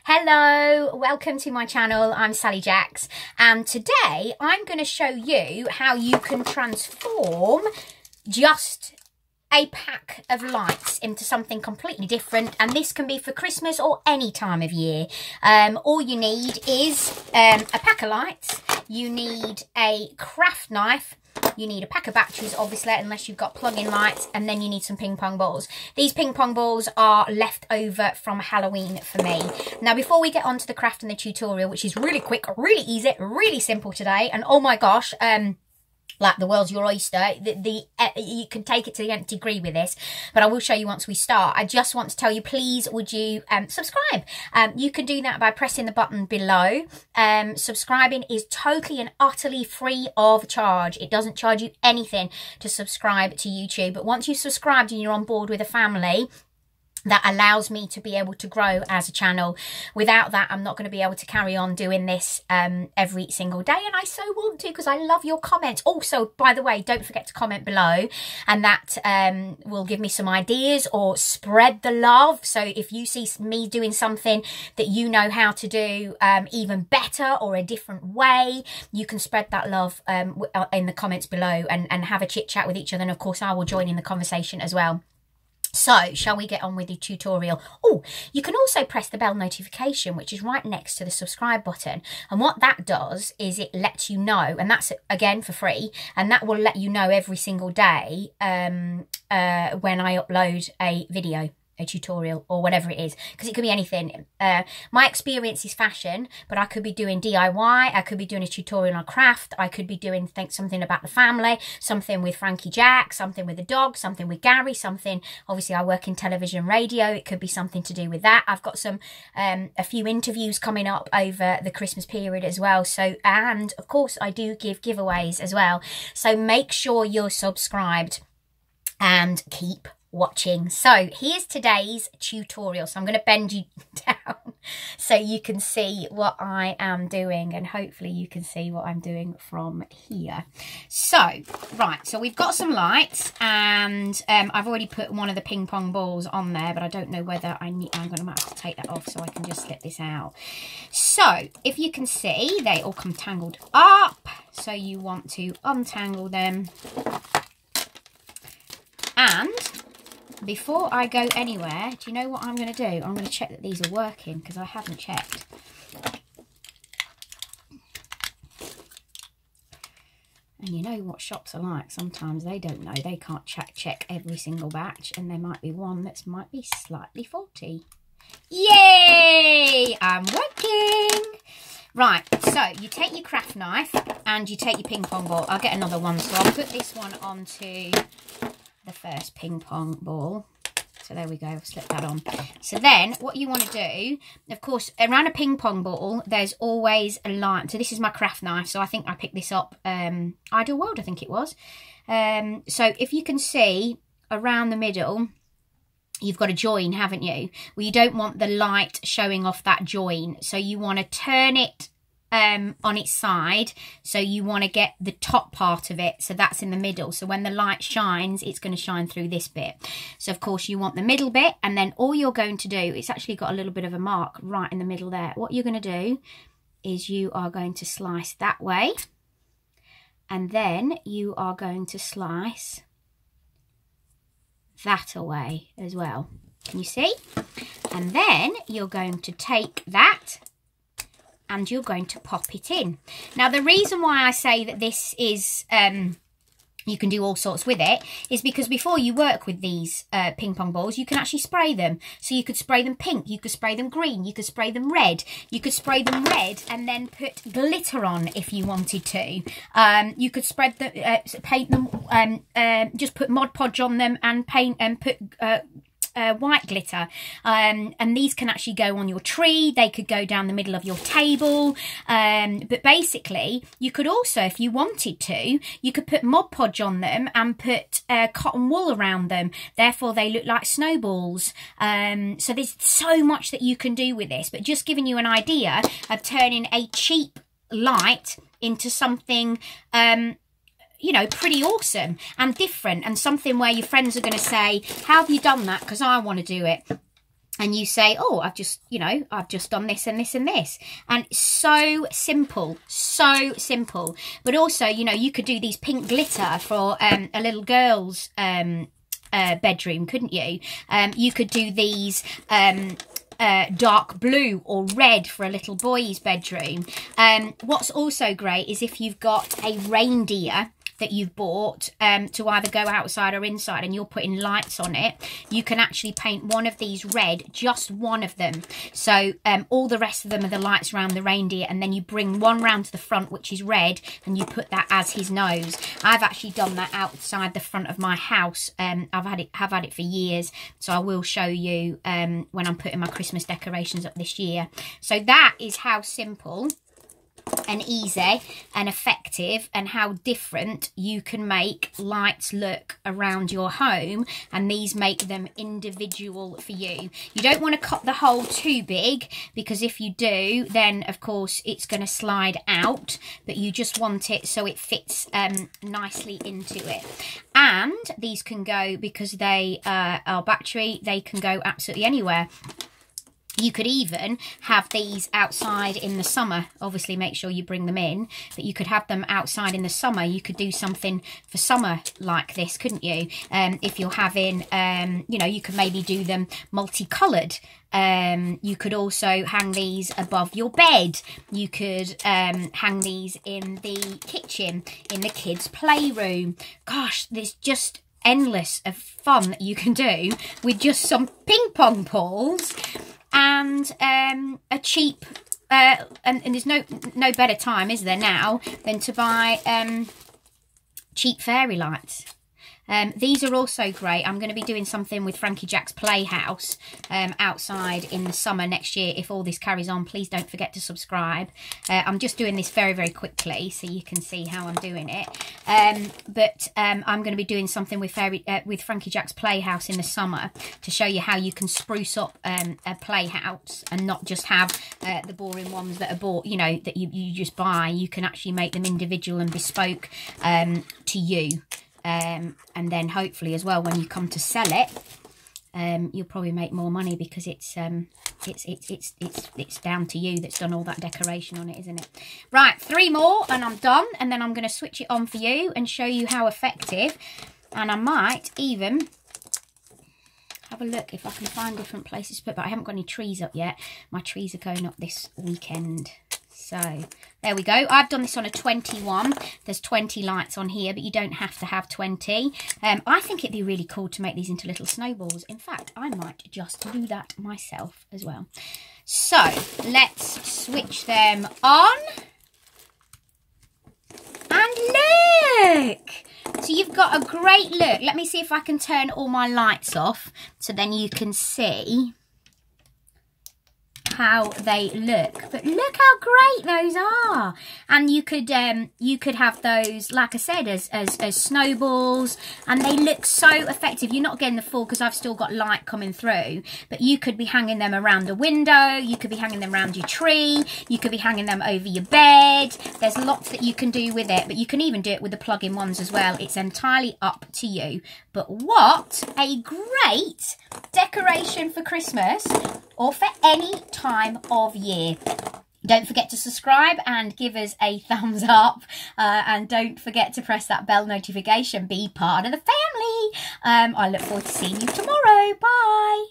Hello, welcome to my channel. I'm Sally Jacks, and today I'm going to show you how you can transform just a pack of lights into something completely different, and this can be for Christmas or any time of year. All you need is a pack of lights, you need a craft knife, you need a pack of batteries, obviously, unless you've got plug-in lights, and then you need some ping pong balls. These ping pong balls are left over from Halloween for me. Now, before we get on to the craft and the tutorial, which is really quick, really easy, really simple today, and oh my gosh, like the world's your oyster, you can take it to the nth degree with this, but I will show you once we start. I just want to tell you, please, would you subscribe? You can do that by pressing the button below. Subscribing is totally and utterly free of charge. It doesn't charge you anything to subscribe to YouTube, but once you've subscribed and you're on board with a family, that allows me to be able to grow as a channel. Without that, I'm not going to be able to carry on doing this every single day, and I so want to because I love your comments. Also, by the way, don't forget to comment below, and that will give me some ideas or spread the love. So if you see me doing something that you know how to do even better or a different way, you can spread that love in the comments below and have a chit chat with each other, and of course I will join in the conversation as well. So, shall we get on with the tutorial? Oh, you can also press the bell notification, which is right next to the subscribe button. And what that does is it lets you know, and that's, again, for free, and that will let you know every single day when I upload a video, a tutorial, or whatever it is, because it could be anything. My experience is fashion, but I could be doing DIY, I could be doing a tutorial on craft, I could be doing something about the family, something with Frankie Jack, something with the dog, something with Gary, something, obviously I work in television and radio, it could be something to do with that. I've got some a few interviews coming up over the Christmas period as well, so, and of course I do give giveaways as well, so make sure you're subscribed and keep watching. So here's today's tutorial. So I'm going to bend you down so you can see what I am doing, and hopefully you can see what I'm doing from here. So right, so we've got some lights, and I've already put one of the ping pong balls on there, but I don't know whether I'm going to have to take that off so I can just get this out. So if you can see, they all come tangled up, so you want to untangle them. And before I go anywhere, do you know what I'm going to do? I'm going to check that these are working, because I haven't checked. And you know what shops are like. Sometimes they don't know. They can't check every single batch, and there might be one that might be slightly faulty. Yay! I'm working! Right, so you take your craft knife and you take your ping pong ball. I'll get another one, so I'll put this one onto the first ping pong ball. So there we go, I'll slip that on. So then what you want to do, of course, around a ping pong ball there's always a line. So this is my craft knife, so I think I picked this up Ideal World, I think it was. So if you can see around the middle, you've got a join, haven't you? Well, you don't want the light showing off that join, so you want to turn it on its side, so you want to get the top part of it, so that's in the middle, so when the light shines it's going to shine through this bit. So of course you want the middle bit, and then all you're going to do, it's actually got a little bit of a mark right in the middle there. What you're going to do is you are going to slice that way, and then you are going to slice that away as well. Can you see? And then you're going to take that and you're going to pop it in. Now, the reason why I say that this is, you can do all sorts with it, is because before you work with these ping pong balls, you can actually spray them. So you could spray them pink, you could spray them green, you could spray them red. You could spray them red and then put glitter on if you wanted to. You could spread them, paint them, just put Mod Podge on them and paint and put white glitter, and these can actually go on your tree, they could go down the middle of your table, but basically you could also, if you wanted to, you could put Mod Podge on them and put cotton wool around them, therefore they look like snowballs. So there's so much that you can do with this, but just giving you an idea of turning a cheap light into something you know, pretty awesome and different, and something where your friends are going to say, how have you done that? Because I want to do it. and you say, oh, I've just done this and this and this. And it's so simple, so simple. But also, you know, you could do these pink glitter for a little girl's bedroom, couldn't you? You could do these dark blue or red for a little boy's bedroom. What's also great is if you've got a reindeer that you've bought to either go outside or inside, and you're putting lights on it, you can actually paint one of these red, just one of them. So all the rest of them are the lights around the reindeer, and then you bring one round to the front, which is red, and you put that as his nose. I've actually done that outside the front of my house. Have had it for years, so I will show you when I'm putting my Christmas decorations up this year. So that is how simple and easy and effective, and how different you can make lights look around your home, and these make them individual for you. You don't want to cut the hole too big, because if you do, then of course it's going to slide out, but you just want it so it fits nicely into it. And these can go, because they are battery, they can go absolutely anywhere. You could even have these outside in the summer. Obviously, make sure you bring them in, but you could have them outside in the summer. You could do something for summer like this, couldn't you? If you're having, you know, you could maybe do them multicoloured. You could also hang these above your bed. You could hang these in the kitchen, in the kids' playroom. Gosh, there's just endless of fun that you can do with just some ping pong balls and a cheap and there's no better time, is there, now, than to buy cheap fairy lights. These are also great. I'm going to be doing something with Frankie Jack's Playhouse outside in the summer next year. If all this carries on, please don't forget to subscribe. I'm just doing this very, very quickly so you can see how I'm doing it. But I'm going to be doing something with Frankie Jack's Playhouse in the summer to show you how you can spruce up a playhouse and not just have the boring ones that are bought, you know, that you just buy. You can actually make them individual and bespoke to you. And then hopefully as well, when you come to sell it, you'll probably make more money, because it's down to you that's done all that decoration on it, isn't it? Right, 3 more and I'm done, and then I'm going to switch it on for you and show you how effective. And I might even have a look if I can find different places to put, but I haven't got any trees up yet. My trees are going up this weekend. So there we go. I've done this on a 21. There's 20 lights on here, but you don't have to have 20. I think it'd be really cool to make these into little snowballs. In fact, I might just do that myself as well. So let's switch them on. And look! So you've got a great look. Let me see if I can turn all my lights off so then you can see how they look. But look how great those are. And you could have those, like I said, as snowballs, and they look so effective. You're not getting the full, because I've still got light coming through, but you could be hanging them around a window, you could be hanging them around your tree, you could be hanging them over your bed. There's lots that you can do with it, but you can even do it with the plug-in ones as well. It's entirely up to you. But what a great decoration for Christmas, or for any time of year. Don't forget to subscribe and give us a thumbs up, and don't forget to press that bell notification. Be part of the family. I look forward to seeing you tomorrow. Bye.